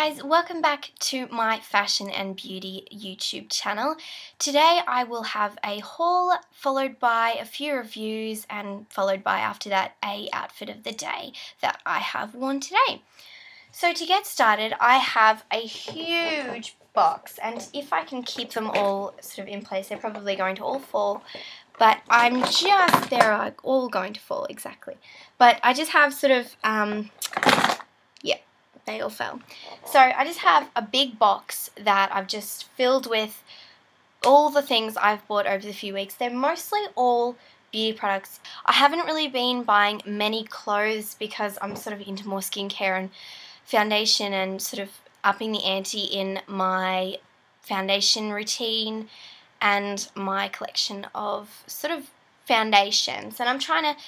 guys, welcome back to my fashion and beauty YouTube channel. Today I will have a haul followed by a few reviews and followed by after that a outfit of the day that I have worn today. So to get started, I have a huge box, and if I can keep them all sort of in place, they're probably going to all fall, but they're like all going to fall exactly. But I just have sort of, yeah, they all fell. So I just have a big box that I've just filled with all the things I've bought over the few weeks. They're mostly all beauty products. I haven't really been buying many clothes because I'm sort of into more skincare and foundation and sort of upping the ante in my foundation routine and my collection of sort of foundations. And I'm trying to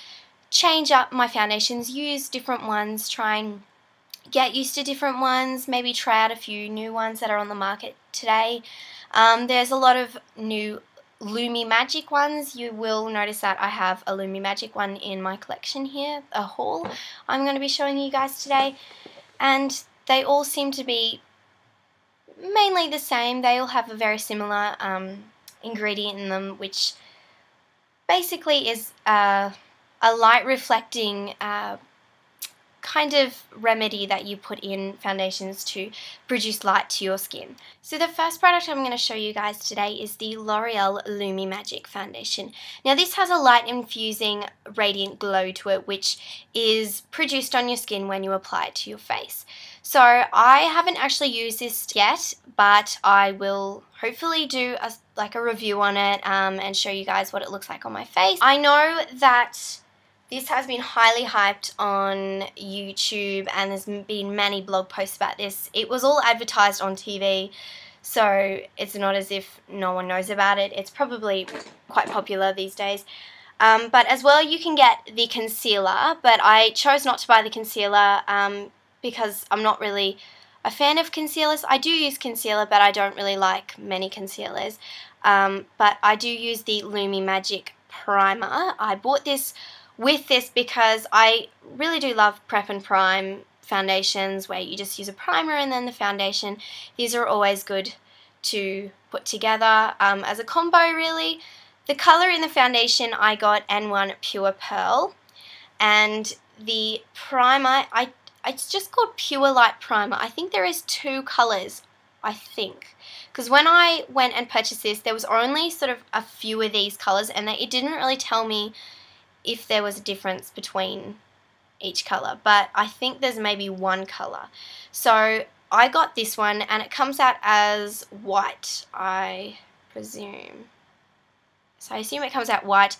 change up my foundations, use different ones, try and get used to different ones, maybe try out a few new ones that are on the market today. There's a lot of new Lumi Magic ones. You will notice that I have a Lumi Magic one in my collection here, a haul I'm going to be showing you guys today. And they all seem to be mainly the same. They all have a very similar ingredient in them, which basically is a light reflecting kind of remedy that you put in foundations to produce light to your skin. So the first product I'm going to show you guys today is the L'Oreal Lumi Magic Foundation. Now this has a light infusing radiant glow to it, which is produced on your skin when you apply it to your face. So I haven't actually used this yet, but I will hopefully do a review on it and show you guys what it looks like on my face. I know that this has been highly hyped on YouTube and there's been many blog posts about this. It was all advertised on TV, so it's not as if no one knows about it. It's probably quite popular these days. But as well, you can get the concealer, but I chose not to buy the concealer because I'm not really a fan of concealers. I do use concealer, but I don't really like many concealers. But I do use the Lumi Magic Primer. I bought this with this because I really do love prep and prime foundations where you just use a primer and then the foundation. These are always good to put together as a combo, really. The colour in the foundation I got N1 Pure Pearl, and the primer, it's just called Pure Light Primer. I think there is two colours, I think, because when I went and purchased this, there was only sort of a few of these colours, and it didn't really tell me if there was a difference between each colour, but I think there's maybe one colour. So I got this one, and it comes out as white, I presume. So I assume it comes out white.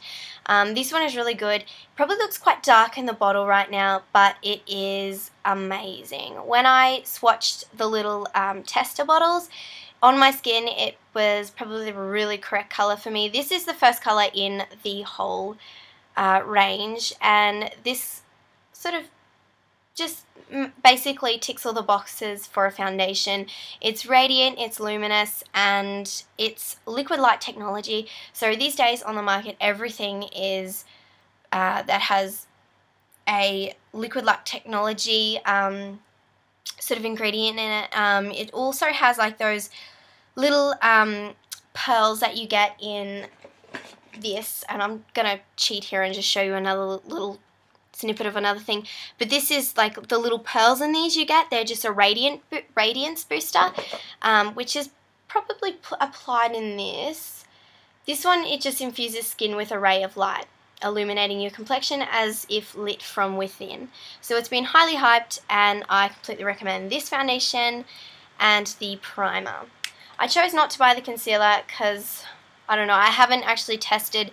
This one is really good. Probably looks quite dark in the bottle right now, but it is amazing. When I swatched the little tester bottles on my skin, it was probably the really correct colour for me. This is the first colour in the whole range, and this sort of just basically ticks all the boxes for a foundation. It's radiant, it's luminous, and it's liquid light technology. So these days on the market, everything is that has a liquid light technology sort of ingredient in it. It also has like those little pearls that you get in this, and I'm gonna cheat here and just show you another little snippet of another thing, but this is like the little pearls in these you get. They're just a radiance booster, which is probably applied in this one. It just infuses skin with a ray of light, illuminating your complexion as if lit from within. So it's been highly hyped, and I completely recommend this foundation and the primer. I chose not to buy the concealer because I don't know, I haven't actually tested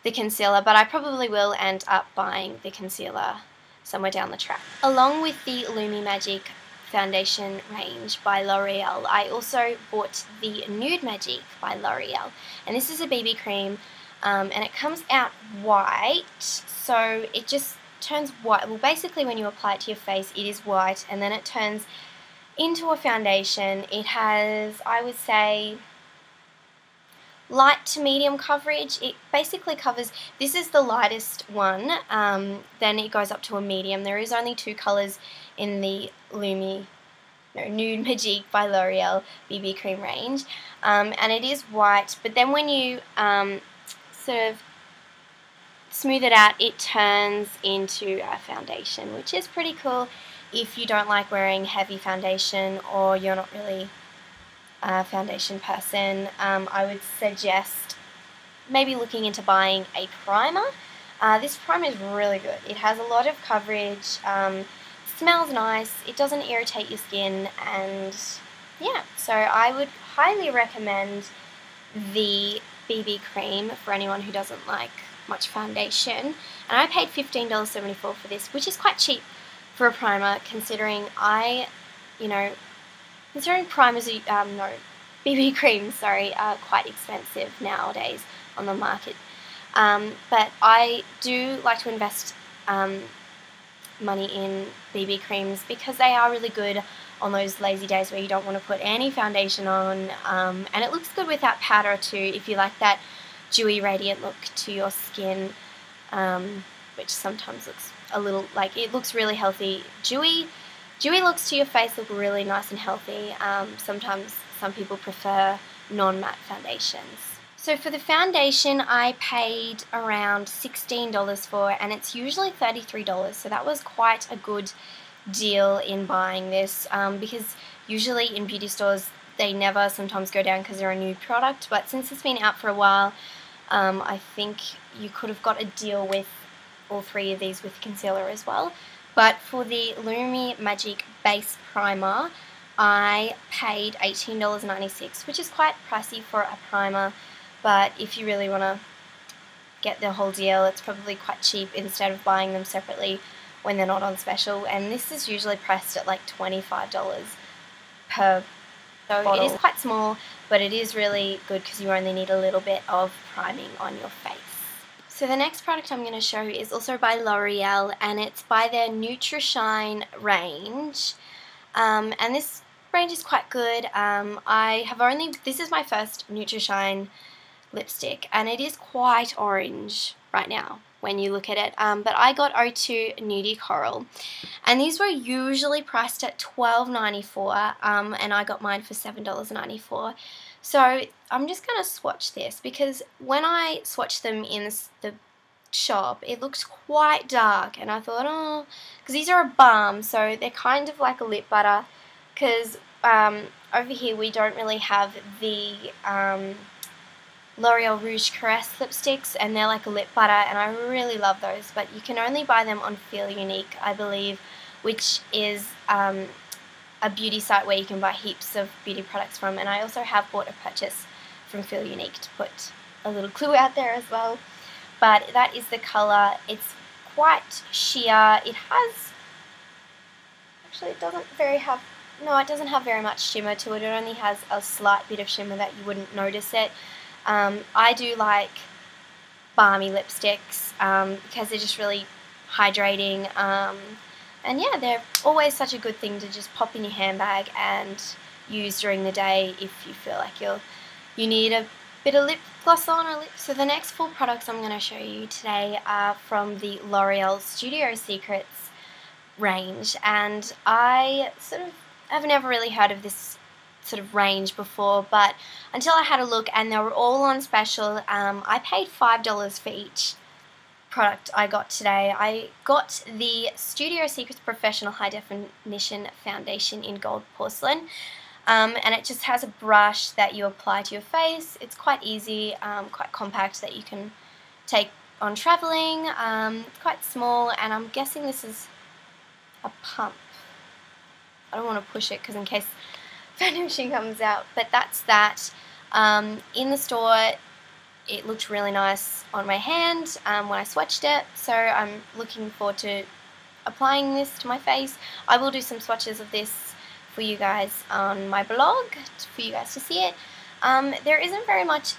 the concealer, but I probably will end up buying the concealer somewhere down the track. Along with the Lumi Magic Foundation range by L'Oreal, I also bought the Nude Magic by L'Oreal, and this is a BB cream, and it comes out white, so it just turns white. Well, basically when you apply it to your face, it is white, and then it turns into a foundation. It has, I would say, light to medium coverage. It basically covers, this is the lightest one, then it goes up to a medium. There is only two colours in the Lumi Nude Magique by L'Oreal BB cream range, and it is white, but then when you sort of smooth it out, it turns into a foundation, which is pretty cool if you don't like wearing heavy foundation or you're not really a foundation person. I would suggest maybe looking into buying a primer. This primer is really good. It has a lot of coverage, smells nice, it doesn't irritate your skin, and yeah, so I would highly recommend the BB cream for anyone who doesn't like much foundation. And I paid $15.74 for this, which is quite cheap for a primer, considering considering primers BB creams, are quite expensive nowadays on the market. But I do like to invest money in BB creams because they are really good on those lazy days where you don't want to put any foundation on, and it looks good without powder too if you like that dewy, radiant look to your skin, which sometimes looks a little like, it looks really healthy. Dewy looks to your face look really nice and healthy. Sometimes some people prefer non-matte foundations. So for the foundation, I paid around $16 for, and it's usually $33, so that was quite a good deal in buying this, because usually in beauty stores they never sometimes go down because they're a new product, but since it's been out for a while, I think you could have got a deal with all three of these with concealer as well. But for the Lumi Magic Base Primer, I paid $18.96, which is quite pricey for a primer, but if you really want to get the whole deal, it's probably quite cheap instead of buying them separately when they're not on special. And this is usually priced at like $25 per bottle. It is quite small, but it is really good because you only need a little bit of priming on your face. So the next product I'm going to show is also by L'Oreal, and it's by their Nutri range. And this range is quite good. This is my first Nutri lipstick, and it is quite orange right now when you look at it, but I got O2 Nudie Coral, and these were usually priced at $12.94, and I got mine for $7.94. So I'm just going to swatch this, because when I swatched them in the shop, it looked quite dark, and I thought, oh, because these are a balm, so they're kind of like a lip butter, because over here we don't really have the L'Oreal Rouge Caresse lipsticks, and they're like a lip butter, and I really love those, but you can only buy them on Feel Unique, I believe, which is a beauty site where you can buy heaps of beauty products from. And I also have bought a purchase from Feel Unique to put a little clue out there as well. But that is the colour. It's quite sheer. It has, actually it doesn't have very much shimmer to it. It only has a slight bit of shimmer that you wouldn't notice it. I do like balmy lipsticks because they're just really hydrating, and yeah, they're always such a good thing to just pop in your handbag and use during the day if you feel like you need a bit of lip gloss on or lip. So the next 4 products I'm going to show you today are from the L'Oreal Studio Secrets range, and I have never really heard of this sort of range before, but until I had a look and they were all on special, I paid $5 for each product I got today. I got the Studio Secrets Professional High Definition Foundation in Gold Porcelain, and it just has a brush that you apply to your face. It's quite easy, quite compact, that you can take on traveling. It's quite small, and I'm guessing this is a pump. I don't want to push it because in case foundation comes out, but that's that. In the store it looked really nice on my hand when I swatched it, so I'm looking forward to applying this to my face. I will do some swatches of this for you guys on my blog for you guys to see it. There isn't very much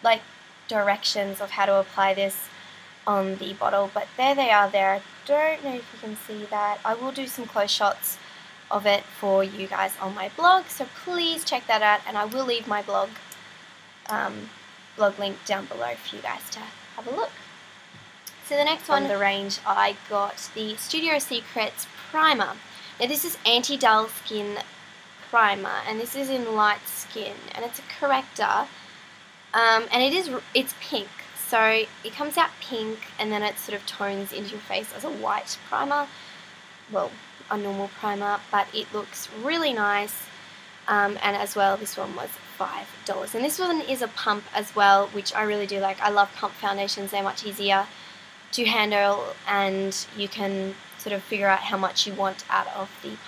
like directions of how to apply this on the bottle, but there they are there. I don't know if you can see that. I will do some close shots of it for you guys on my blog, so please check that out, and I will leave my blog link down below for you guys to have a look. So the next one on the range, I got the Studio Secrets Primer. Now this is anti-dull skin primer, and this is in Light Skin, and it's a corrector, and it's pink, so it comes out pink and then it sort of tones into your face as a white primer, well, a normal primer, but it looks really nice. And as well, this one was $5, and this one is a pump as well, which I really do like. I love pump foundations. They're much easier to handle, and you can sort of figure out how much you want out of the pump.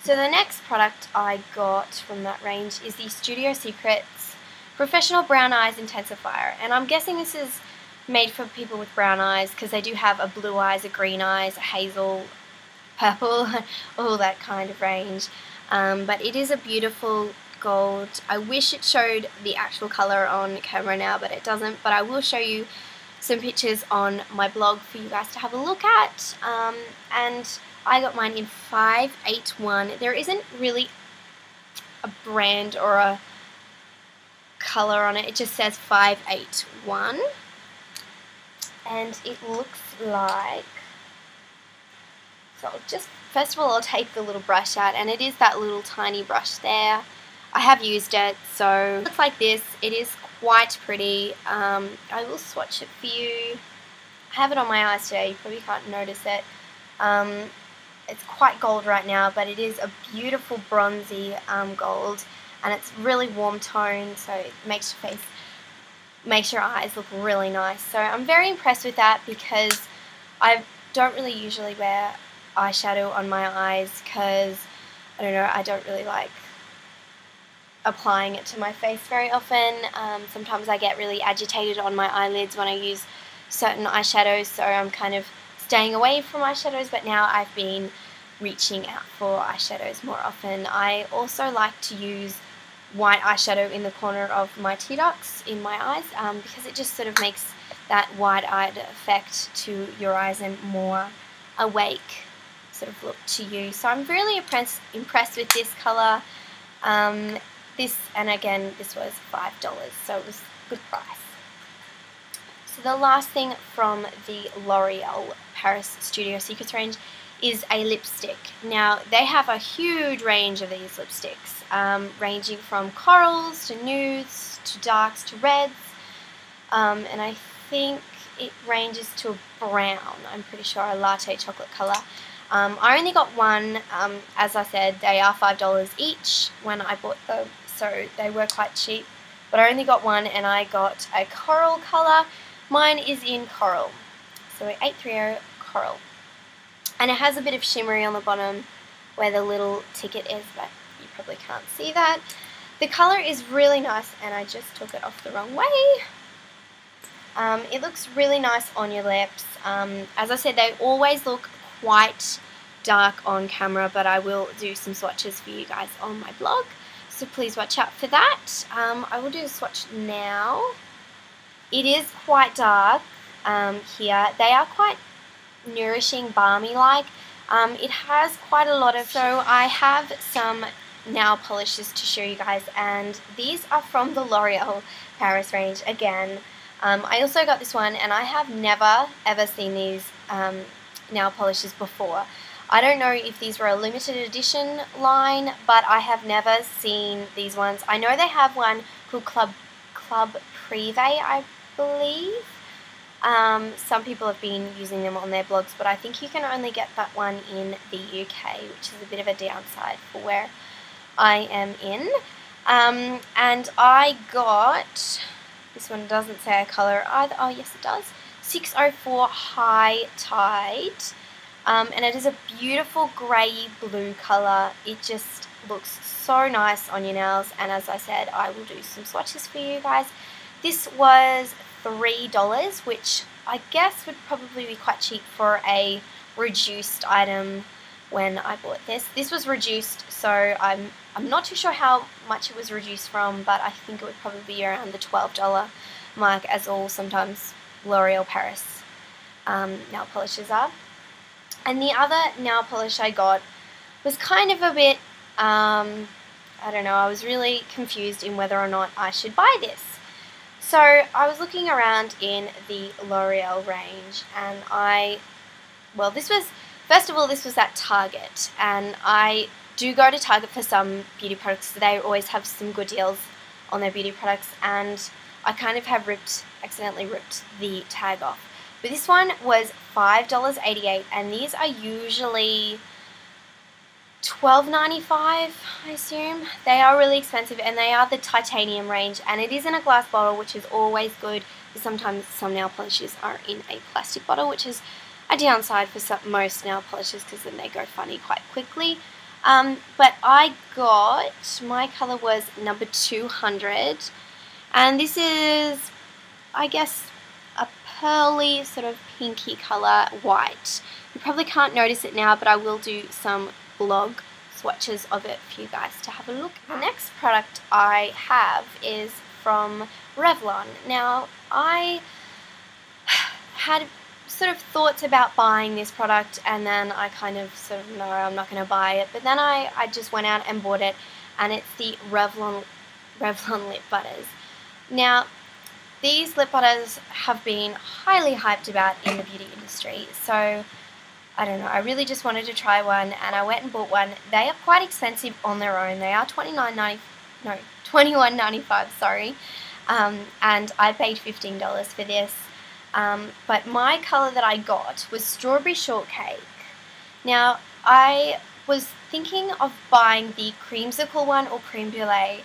So the next product I got from that range is the Studio Secrets Professional Brown Eyes Intensifier, and I'm guessing this is made for people with brown eyes, because they do have a blue eyes, a green eyes, a hazel, purple, all that kind of range. But it is a beautiful gold. I wish it showed the actual colour on camera now, but it doesn't. But I will show you some pictures on my blog for you guys to have a look at. And I got mine in 581. There isn't really a brand or a colour on it. It just says 581. And it looks like... So first of all, I'll take the little brush out, and it is that little tiny brush there. I have used it, so it looks like this. It is quite pretty. I will swatch it for you. I have it on my eyes today. You probably can't notice it. It's quite gold right now, but it is a beautiful bronzy gold, and it's really warm toned, so it makes your eyes look really nice. So I'm very impressed with that, because I don't really usually wear eyeshadow on my eyes, because I don't know, I don't really like applying it to my face very often. Sometimes I get really agitated on my eyelids when I use certain eyeshadows, so I'm kind of staying away from eyeshadows, but now I've been reaching out for eyeshadows more often. I also like to use white eyeshadow in the corner of my tear ducts in my eyes, because it just sort of makes that wide-eyed effect to your eyes and more awake sort of look to you. So I'm really impressed with this colour. And again, this was $5, so it was a good price. So the last thing from the L'Oreal Paris Studio Secrets range is a lipstick. Now, they have a huge range of these lipsticks, ranging from corals to nudes to darks to reds, and I think it ranges to a brown, I'm pretty sure, a latte chocolate colour. I only got one. As I said, they are $5 each when I bought them, so they were quite cheap, but I only got one, and I got a coral colour. Mine is in coral, so 830 coral, and it has a bit of shimmery on the bottom where the little ticket is, but you probably can't see that. The colour is really nice, and I just took it off the wrong way. It looks really nice on your lips. As I said, they always look quite dark on camera, but I will do some swatches for you guys on my blog, so please watch out for that. I will do the swatch now. It is quite dark here. They are quite nourishing, balmy-like. It has quite a lot of... So I have some nail polishes to show you guys, and these are from the L'Oreal Paris range again. I also got this one, and I have never ever seen these nail polishes before. I don't know if these were a limited edition line, but I have never seen these ones. I know they have one called Club Privé, I believe. Some people have been using them on their blogs, but I think you can only get that one in the UK, which is a bit of a downside for where I am in. And I got, this one doesn't say a colour either, oh yes it does, 604 High Tide, and it is a beautiful grey blue colour. It just looks so nice on your nails, and as I said, I will do some swatches for you guys. This was $3, which I guess would probably be quite cheap for a reduced item when I bought this. This was reduced, so I'm not too sure how much it was reduced from, but I think it would probably be around the $12 mark, as all sometimes L'Oreal Paris nail polishes are. And the other nail polish I got was kind of a bit, I don't know, I was really confused in whether or not I should buy this. So I was looking around in the L'Oreal range, and well, this was, first of all, this was at Target, and I do go to Target for some beauty products. They always have some good deals on their beauty products, and I kind of have accidentally ripped the tag off. But this one was $5.88, and these are usually $12.95, I assume. They are really expensive, and they are the titanium range, and it is in a glass bottle, which is always good, because sometimes some nail polishes are in a plastic bottle, which is a downside for most nail polishes, because then they go funny quite quickly. But I got, my colour was number 200, and this is, I guess, a pearly sort of pinky colour, white. You probably can't notice it now, but I will do some blog swatches of it for you guys to have a look. The next product I have is from Revlon. Now, I had sort of thoughts about buying this product, and then I kind of sort of, no, I'm not going to buy it, but then I just went out and bought it, and it's the Revlon Lip Butters. Now, these lip butters have been highly hyped about in the beauty industry, so I don't know, I really just wanted to try one, and I went and bought one. They are quite expensive on their own. They are $21.95, sorry, and I paid $15 for this. But my colour that I got was Strawberry Shortcake. Now, I was thinking of buying the creamsicle one or creme brulee,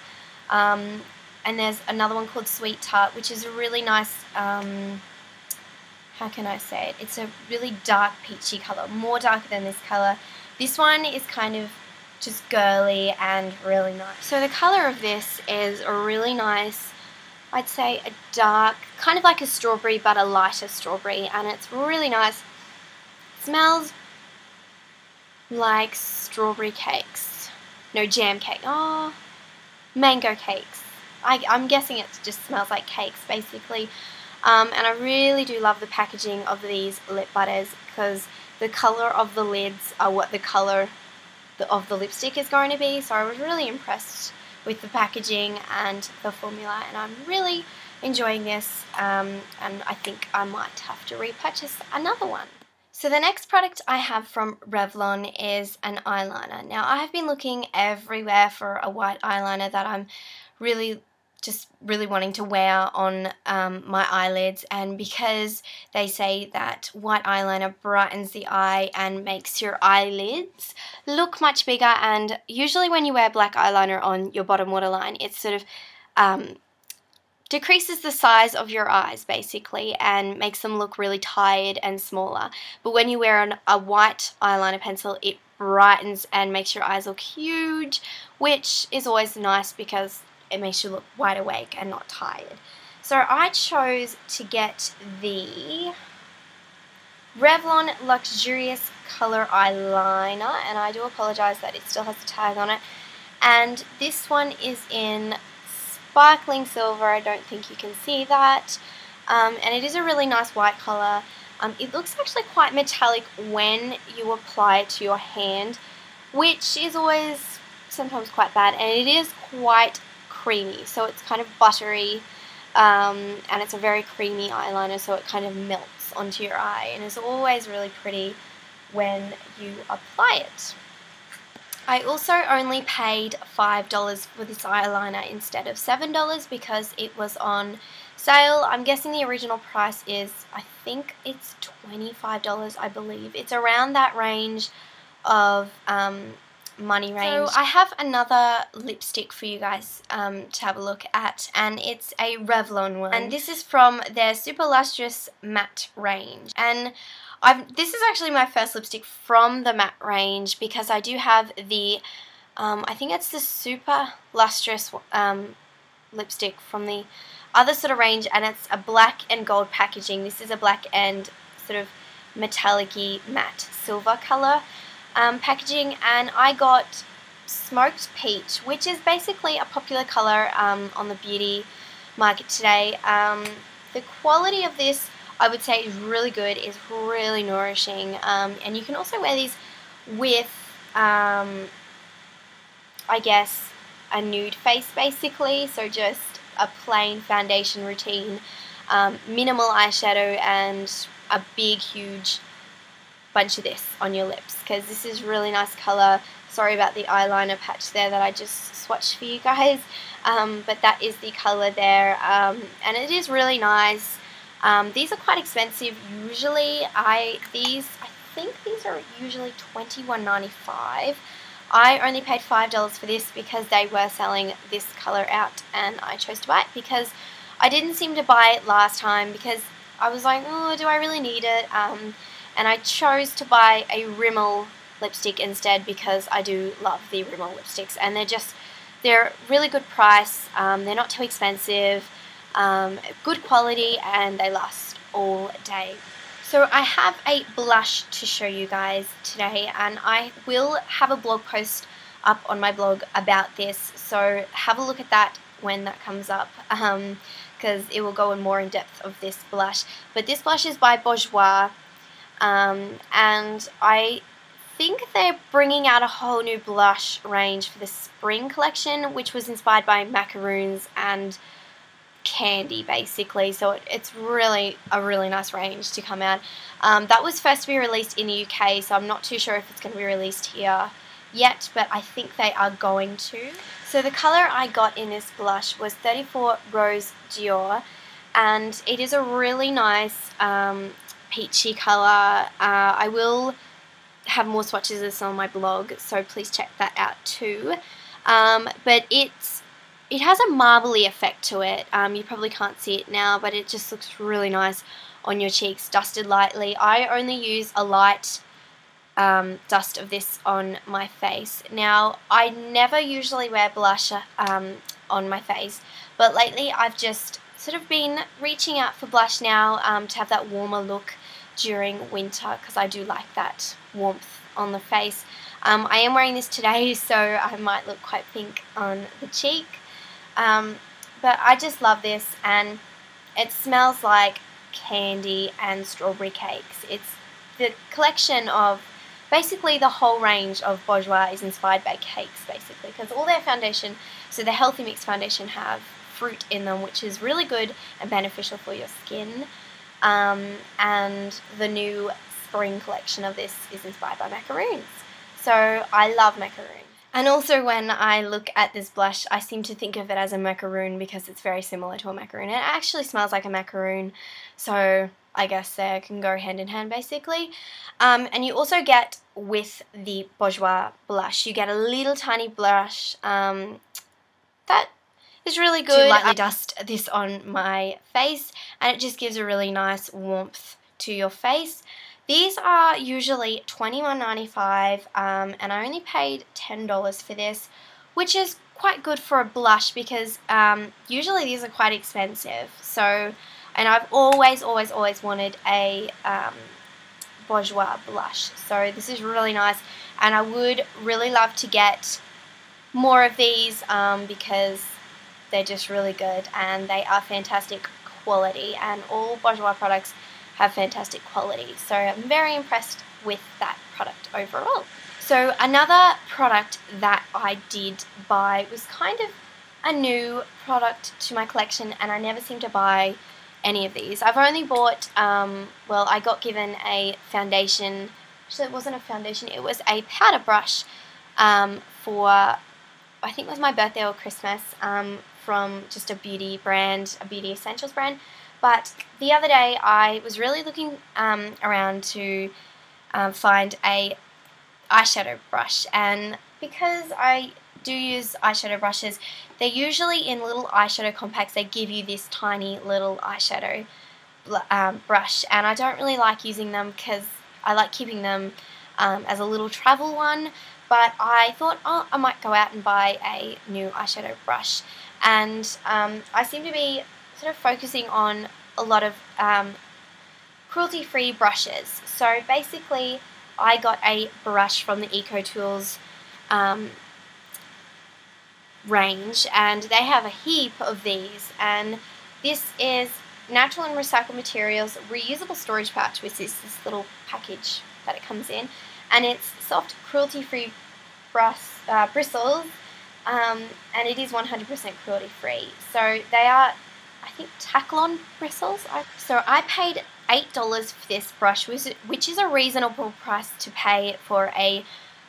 and there's another one called Sweet Tart, which is a really nice, how can I say it? It's a really dark peachy colour, more darker than this colour. This one is kind of just girly and really nice. So the colour of this is a really nice, I'd say a dark, kind of like a strawberry but a lighter strawberry, and it's really nice. It smells like strawberry cakes. No, jam cake. Oh, mango cakes. I'm guessing it just smells like cakes basically. And I really do love the packaging of these lip butters, because the colour of the lids are what the colour of the lipstick is going to be. So I was really impressed with the packaging and the formula, and I'm really enjoying this, and I think I might have to repurchase another one. So the next product I have from Revlon is an eyeliner. Now, I have been looking everywhere for a white eyeliner that I'm really wanting to wear on my eyelids, and because they say that white eyeliner brightens the eye and makes your eyelids look much bigger, and usually when you wear black eyeliner on your bottom waterline, it sort of decreases the size of your eyes basically and makes them look really tired and smaller. But when you wear a white eyeliner pencil, it brightens and makes your eyes look huge, which is always nice because it makes you look wide awake and not tired. So I chose to get the Revlon Luxurious Color Eyeliner, and I do apologize that it still has a tag on it. And this one is in sparkling silver. I don't think you can see that. And it is a really nice white color. It looks actually quite metallic when you apply it to your hand, which is always sometimes quite bad, and it is quite creamy, so it's kind of buttery, and it's a very creamy eyeliner, so it kind of melts onto your eye, and it's always really pretty when you apply it. I also only paid $5 for this eyeliner instead of $7 because it was on sale. I'm guessing the original price is, I think it's $25, I believe. It's around that range of money range. So I have another lipstick for you guys to have a look at, and it's a Revlon one, and this is from their Super Lustrous Matte range. And this is actually my first lipstick from the matte range, because I do have the I think it's the Super Lustrous lipstick from the other sort of range, and it's a black and gold packaging. This is a black and sort of metallic-y matte silver color packaging, and I got Smoked Peach, which is basically a popular color on the beauty market today. The quality of this, I would say, is really good. It's really nourishing, and you can also wear these with, I guess, a nude face basically, so just a plain foundation routine, minimal eyeshadow, and a big huge bunch of this on your lips, because this is really nice color. Sorry about the eyeliner patch there that I just swatched for you guys, but that is the colour there, and it is really nice. These are quite expensive usually. I think these are usually $21.95. I only paid $5 for this because they were selling this colour out, and I chose to buy it because I didn't seem to buy it last time because I was like, oh, do I really need it? And I chose to buy a Rimmel lipstick instead because I do love the Rimmel lipsticks, and they're really good price. They're not too expensive, good quality, and they last all day. So I have a blush to show you guys today, and I will have a blog post up on my blog about this, so have a look at that when that comes up, because it will go in more in depth of this blush. But this blush is by Bourjois, and I think they're bringing out a whole new blush range for the spring collection, which was inspired by macaroons and candy basically, so it's really a really nice range to come out. That was first to be released in the UK, so I'm not too sure if it's going to be released here yet, but I think they are going to. So the colour I got in this blush was 34 Rose Dior, and it is a really nice peachy colour. I will have more swatches of this on my blog, so please check that out too. But it has a marbly effect to it. You probably can't see it now, but it just looks really nice on your cheeks, dusted lightly. I only use a light dust of this on my face. Now, I never usually wear blush on my face, but lately I've just sort of been reaching out for blush now to have that warmer look during winter, because I do like that warmth on the face. I am wearing this today, so I might look quite pink on the cheek. But I just love this, and it smells like candy and strawberry cakes. It's the collection of, basically the whole range of Bourjois is inspired by cakes basically, because all their foundation, so the Healthy Mix foundation, have fruit in them, which is really good and beneficial for your skin. And the new spring collection of this is inspired by macaroons. So I love macaroons. And also when I look at this blush, I seem to think of it as a macaroon because it's very similar to a macaroon. It actually smells like a macaroon, so I guess they can go hand in hand basically. And you also get, with the Bourjois blush, you get a little tiny blush that is really good. To lightly dust this on my face, and it just gives a really nice warmth to your face. These are usually $21.95, and I only paid $10 for this, which is quite good for a blush because usually these are quite expensive. So, and I've always wanted a Bourjois blush, so this is really nice, and I would really love to get more of these because they're just really good and they are fantastic quality, and all Bourjois products have fantastic quality, so I'm very impressed with that product overall. So another product that I did buy was kind of a new product to my collection, and I never seem to buy any of these. I've only bought, well, I got given a foundation, actually it wasn't a foundation, it was a powder brush for, I think it was my birthday or Christmas, from just a beauty brand, a beauty essentials brand. But the other day I was really looking around to find a eyeshadow brush, and because I do use eyeshadow brushes, they're usually in little eyeshadow compacts. They give you this tiny little eyeshadow brush, and I don't really like using them because I like keeping them as a little travel one, but I thought, oh, I might go out and buy a new eyeshadow brush, and I seem to be sort of focusing on a lot of cruelty-free brushes. So basically I got a brush from the EcoTools range, and they have a heap of these, and this is natural and recycled materials reusable storage pouch, which is this little package that it comes in, and it's soft cruelty-free bristles, and it is 100% cruelty-free. So they are, I think, Taklon bristles. So I paid $8 for this brush, which is a reasonable price to pay for a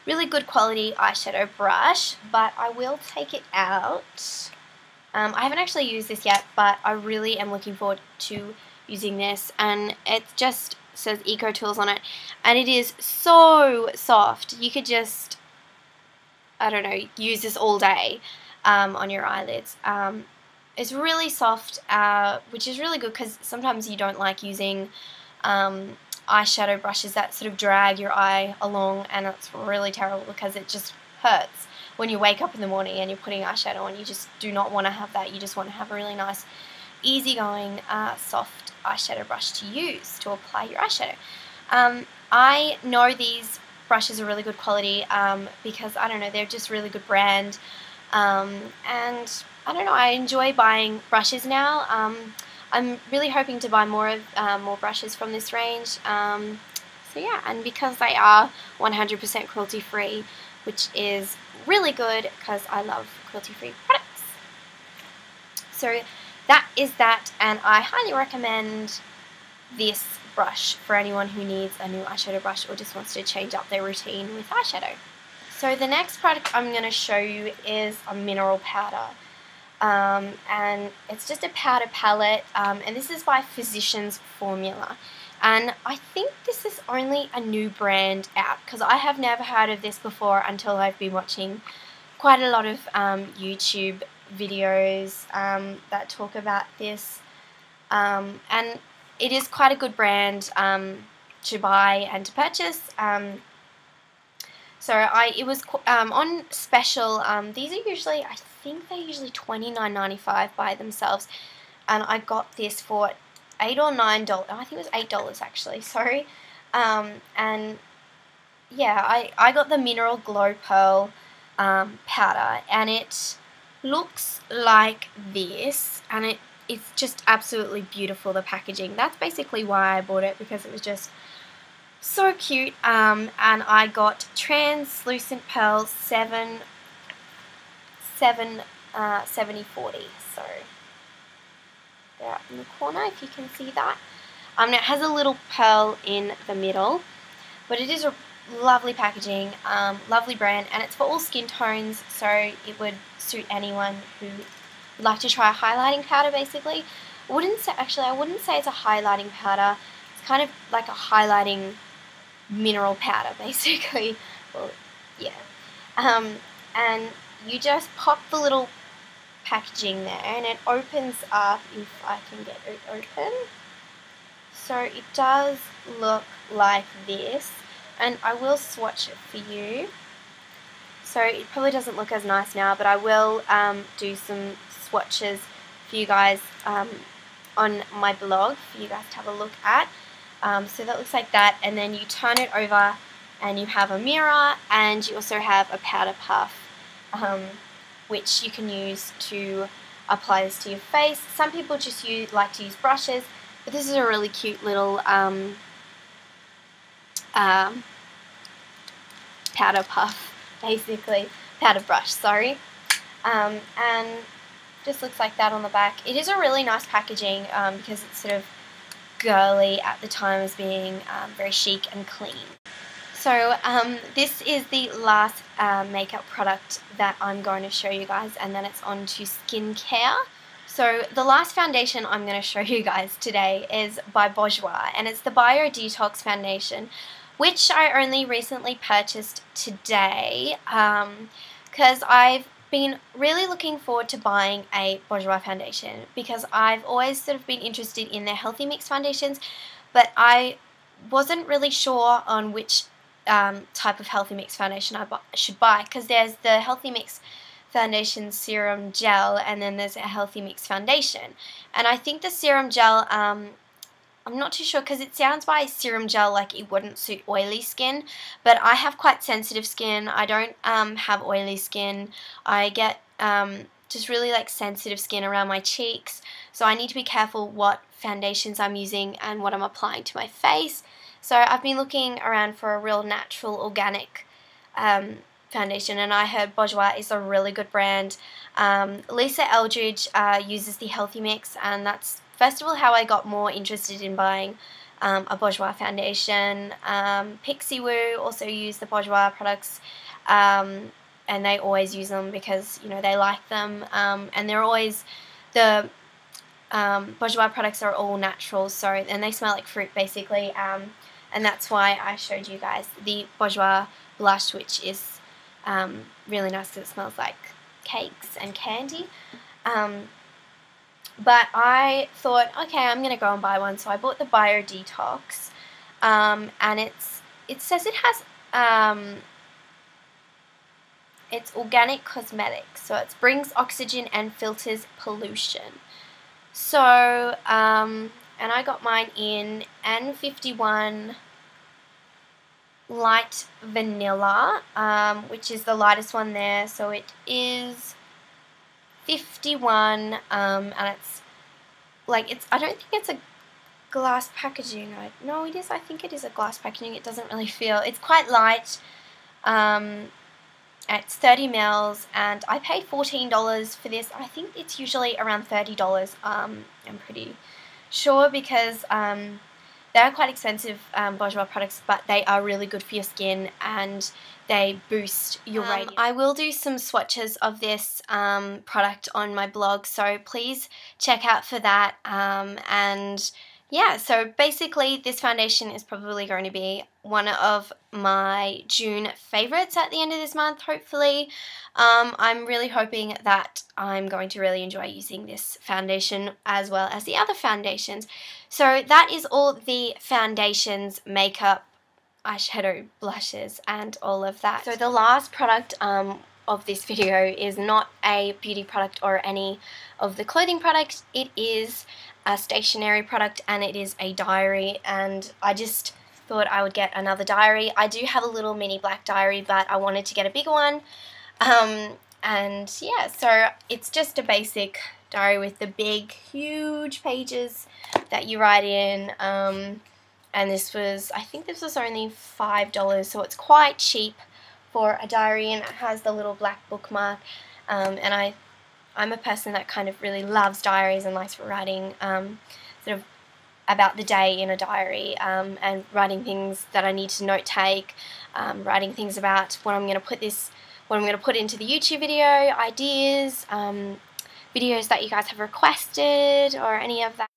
really good quality eyeshadow brush, but I will take it out. I haven't actually used this yet, but I really am looking forward to using this, and it just says Eco Tools on it, and it is so soft. You could just, I don't know, use this all day on your eyelids. It's really soft, which is really good because sometimes you don't like using eyeshadow brushes that sort of drag your eye along, and it's really terrible because it just hurts when you wake up in the morning and you're putting eyeshadow on. You just do not want to have that. You just want to have a really nice, easygoing, soft eyeshadow brush to use to apply your eyeshadow. I know these brushes are really good quality because, I don't know, they're just really good brand, and I don't know, I enjoy buying brushes now. I'm really hoping to buy more brushes from this range. So yeah, and because they are 100% cruelty free, which is really good because I love cruelty free products. So that is that, and I highly recommend this brush for anyone who needs a new eyeshadow brush or just wants to change up their routine with eyeshadow. So the next product I'm going to show you is a mineral powder. And it's just a powder palette, and this is by Physicians Formula, and I think this is only a new brand out because I have never heard of this before until I've been watching quite a lot of YouTube videos that talk about this, and it is quite a good brand to buy and to purchase. So it was on special. These are usually, I think they're usually $29.95 by themselves, and I got this for $8 or $9. I think it was $8 actually. Sorry, and yeah, I got the Mineral Glow Pearl powder, and it looks like this, and it's just absolutely beautiful, the packaging. That's basically why I bought it, because it was just so cute. And I got translucent pearls 70/40. So they're up in the corner if you can see that. It has a little pearl in the middle, but it is a lovely packaging, lovely brand, and it's for all skin tones, so it would suit anyone who would like to try a highlighting powder. Basically, I wouldn't say it's a highlighting powder. It's kind of like a highlighting mineral powder, basically. Well, yeah. And you just pop the little packaging there, and it opens up, if I can get it open. So it does look like this, and I will swatch it for you. So it probably doesn't look as nice now, but I will do some swatches for you guys on my blog for you guys to have a look at. So that looks like that, and then you turn it over and you have a mirror, and you also have a powder puff, which you can use to apply this to your face. Some people just like to use brushes, but this is a really cute little powder puff, basically, powder brush, sorry. And just looks like that on the back. It is a really nice packaging because it's sort of girly at the time as being very chic and clean. So this is the last makeup product that I'm going to show you guys, and then it's on to skincare. So the last foundation I'm going to show you guys today is by Bourjois, and it's the Bio Detox Foundation, which I only recently purchased today because I've been really looking forward to buying a Bourjois foundation because I've always sort of been interested in their Healthy Mix foundations, but I wasn't really sure on which type of Healthy Mix foundation I should buy, because there's the Healthy Mix foundation serum gel, and then there's a Healthy Mix foundation, and I think the serum gel, I'm not too sure because it sounds by serum gel like it wouldn't suit oily skin, but I have quite sensitive skin. I don't have oily skin. I get just really like sensitive skin around my cheeks, so I need to be careful what foundations I'm using and what I'm applying to my face. So I've been looking around for a real natural organic foundation, and I heard Bourjois is a really good brand. Lisa Eldridge uses the Healthy Mix, and that's first of all how I got more interested in buying a Bourjois foundation. Pixie Woo also use the Bourjois products, and they always use them because, you know, they like them, and they're always, the Bourjois products are all natural, so, and they smell like fruit basically, and that's why I showed you guys the Bourjois blush, which is really nice because it smells like cakes and candy. But I thought, okay, I'm going to go and buy one, so I bought the Bio Detox, and it says it has, it's organic cosmetics, so it brings oxygen and filters pollution. So, and I got mine in N51 Light Vanilla, which is the lightest one there, so it is 51, and it's like, I don't think it's a glass packaging. No, it is. I think it is a glass packaging. It doesn't really feel. It's quite light. It's 30 mils, and I paid $14 for this. I think it's usually around $30. I'm pretty sure, because they are quite expensive Bourjois products, but they are really good for your skin and they boost your radiance. I will do some swatches of this product on my blog, so please check out for that. And yeah, so basically this foundation is probably going to be one of my June favorites at the end of this month, hopefully. I'm really hoping that I'm going to really enjoy using this foundation as well as the other foundations. So that is all the foundations, makeup, eyeshadow, blushes, and all of that. So the last product of this video is not a beauty product or any of the clothing products. It is a stationery product, and it is a diary, and I just thought I would get another diary. I do have a little mini black diary, but I wanted to get a bigger one. And yeah, so it's just a basic diary with the big, huge pages that you write in. And this was, I think this was only $5, so it's quite cheap for a diary, and it has the little black bookmark. And I'm a person that kind of really loves diaries and likes writing sort of about the day in a diary, and writing things that I need to note take, writing things about what I'm going to put into the YouTube video, ideas, videos that you guys have requested, or any of that.